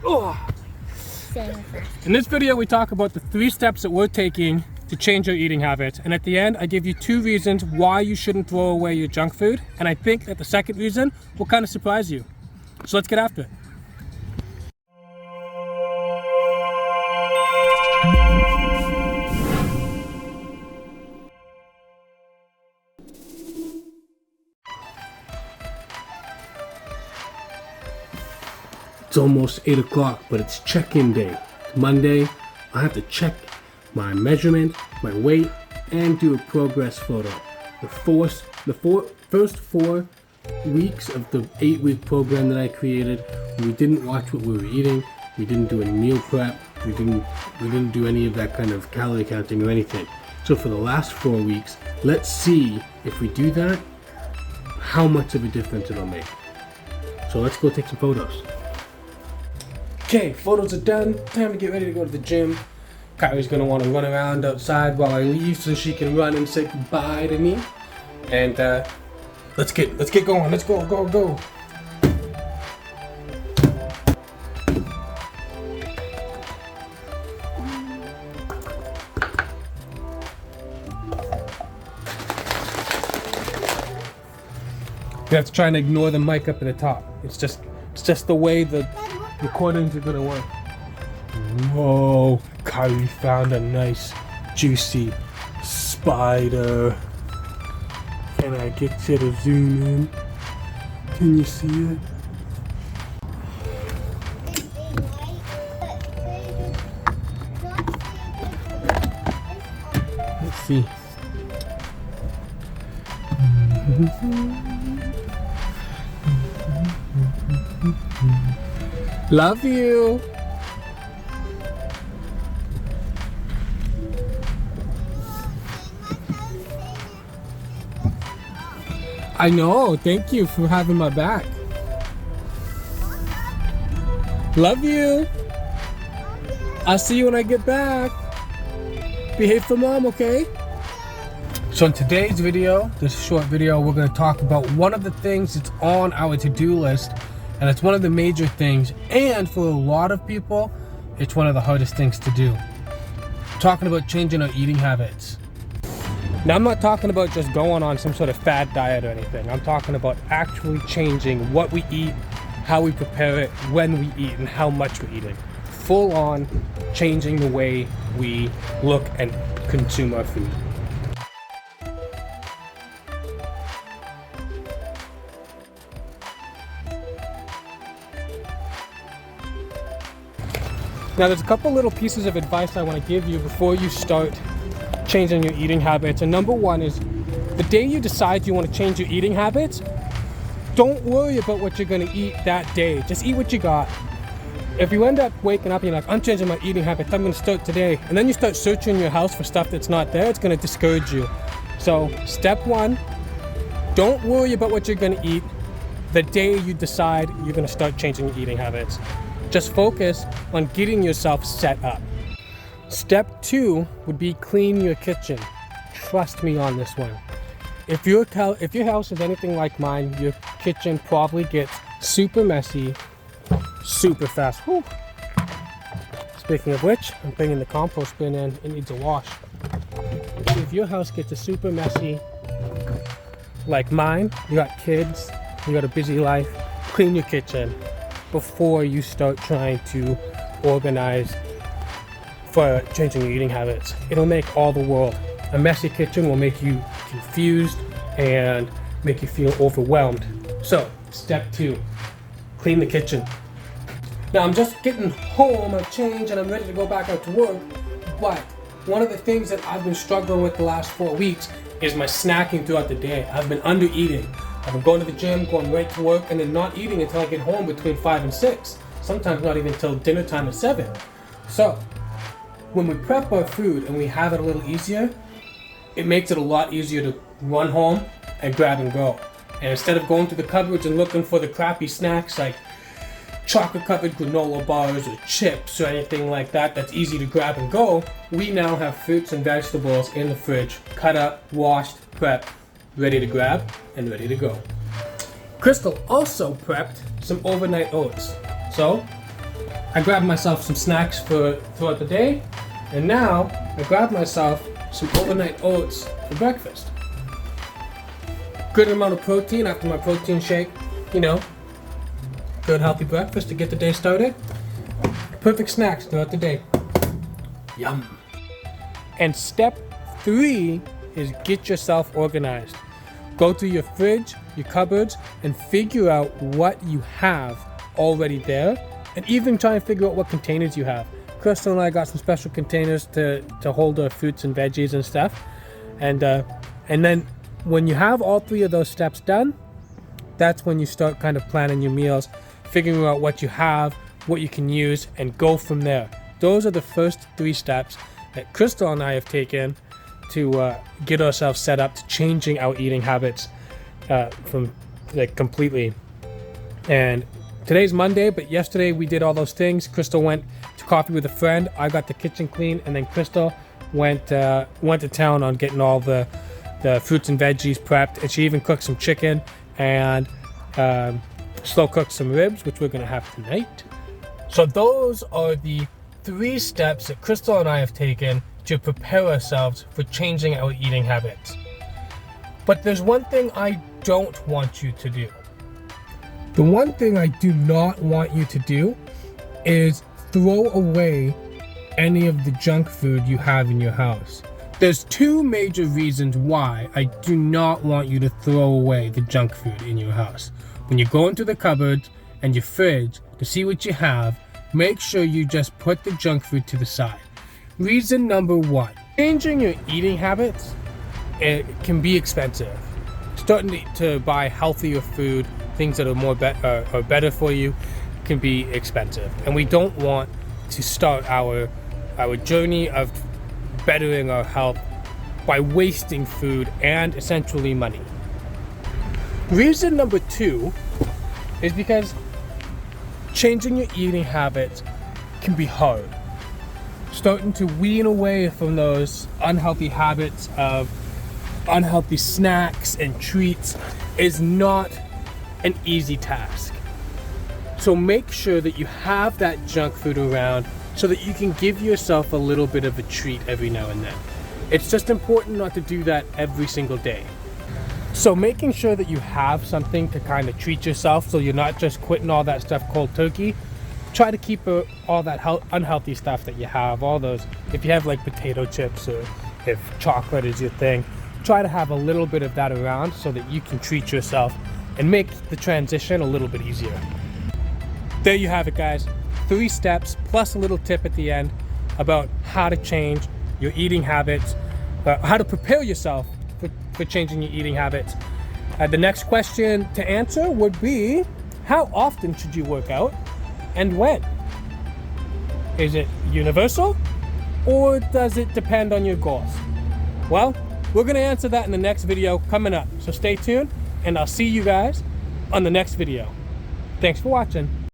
Oh. In this video, we talk about the 3 steps that we're taking to change your eating habits. And at the end, I give you 2 reasons why you shouldn't throw away your junk food. And I think that the second reason will kind of surprise you. So let's get after it. It's almost 8 o'clock, but it's check-in day. Monday, I have to check my measurement, my weight, and do a progress photo. The first 4 weeks of the 8-week program that I created, we didn't watch what we were eating, we didn't do any meal prep, we didn't do any of that kind of calorie counting or anything. So for the last 4 weeks, let's see if we do that, how much of a difference it'll make. So let's go take some photos. Okay, photos are done. Time to get ready to go to the gym. Kyrie's gonna want to run around outside while I leave so she can run and say goodbye to me. And let's get going. Let's go. You have to try and ignore the mic up at the top. It's just the way the recordings are gonna work. Whoa, Kyrie found a nice juicy spider. Can I get you to zoom in? Can you see it? Let's see. Love you. I know. Thank you for having my back. Love you. I'll see you when I get back. Behave for mom, okay? So in today's video, this short video, we're going to talk about one of the things that's on our to-do list. And it's one of the major things, and for a lot of people, it's one of the hardest things to do. I'm talking about changing our eating habits. Now, I'm not talking about just going on some sort of fad diet or anything. I'm talking about actually changing what we eat, how we prepare it, when we eat, and how much we're eating. Full on changing the way we look and consume our food. Now there's a couple little pieces of advice I want to give you before you start changing your eating habits. And number one is, the day you decide you want to change your eating habits, don't worry about what you're going to eat that day. Just eat what you got. If you end up waking up and you're like, I'm changing my eating habits, I'm going to start today, and then you start searching your house for stuff that's not there, it's going to discourage you. So step one, don't worry about what you're going to eat the day you decide you're going to start changing your eating habits. Just focus on getting yourself set up. Step 2 would be clean your kitchen. Trust me on this one. If your house is anything like mine, your kitchen probably gets super messy, super fast. Whew. Speaking of which, I'm bringing the compost bin in. It needs a wash. If your house gets a super messy like mine, you got kids, you got a busy life, clean your kitchen before you start trying to organize for changing your eating habits. It'll make all the world. A messy kitchen will make you confused and make you feel overwhelmed. So, step 2, clean the kitchen. Now I'm just getting home, I've changed and I'm ready to go back out to work, but one of the things that I've been struggling with the last 4 weeks is my snacking throughout the day. I've been under eating. I've been going to the gym, going right to work, and then not eating until I get home between 5 and 6. Sometimes not even until dinner time at 7. So, when we prep our food and we have it a little easier, it makes it a lot easier to run home and grab and go. And instead of going to the cupboards and looking for the crappy snacks like chocolate-covered granola bars or chips or anything like that that's easy to grab and go, we now have fruits and vegetables in the fridge, cut up, washed, prepped, ready to grab and ready to go. Crystal also prepped some overnight oats. So I grabbed myself some snacks for throughout the day, and now I grabbed myself some overnight oats for breakfast. Good amount of protein after my protein shake, you know, good healthy breakfast to get the day started. Perfect snacks throughout the day. Yum. And step 3 is get yourself organized. Go through your fridge, your cupboards, and figure out what you have already there, and even try and figure out what containers you have. Crystal and I got some special containers to hold our fruits and veggies and stuff. And then when you have all 3 of those steps done, that's when you start kind of planning your meals, figuring out what you have, what you can use, and go from there. Those are the first 3 steps that Crystal and I have taken to get ourselves set up to changing our eating habits from like completely. And today's Monday, but yesterday we did all those things. Crystal went to coffee with a friend. I got the kitchen clean, and then Crystal went to town on getting all the fruits and veggies prepped, and she even cooked some chicken and slow cooked some ribs, which we're gonna have tonight. So those are the 3 steps that Crystal and I have taken to prepare ourselves for changing our eating habits. But there's one thing I don't want you to do. The one thing I do not want you to do is throw away any of the junk food you have in your house. There's 2 major reasons why I do not want you to throw away the junk food in your house. When you go into the cupboard and your fridge to see what you have, make sure you just put the junk food to the side. Reason number 1, changing your eating habits, it can be expensive. Starting to buy healthier food, things that are better for you, can be expensive. And we don't want to start our journey of bettering our health by wasting food and essentially money. Reason number 2 is because changing your eating habits can be hard. Starting to wean away from those unhealthy habits of unhealthy snacks and treats is not an easy task. So make sure that you have that junk food around so that you can give yourself a little bit of a treat every now and then. It's just important not to do that every single day. So making sure that you have something to kind of treat yourself so you're not just quitting all that stuff cold turkey. Try to keep all that unhealthy stuff that you have, all those, if you have like potato chips or if chocolate is your thing, try to have a little bit of that around so that you can treat yourself and make the transition a little bit easier. There you have it, guys. 3 steps plus a little tip at the end about how to change your eating habits, how to prepare yourself for changing your eating habits. The next question to answer would be, how often should you work out and when? Is it universal or does it depend on your goals? Well, we're going to answer that in the next video coming up. So stay tuned and I'll see you guys on the next video. Thanks for watching.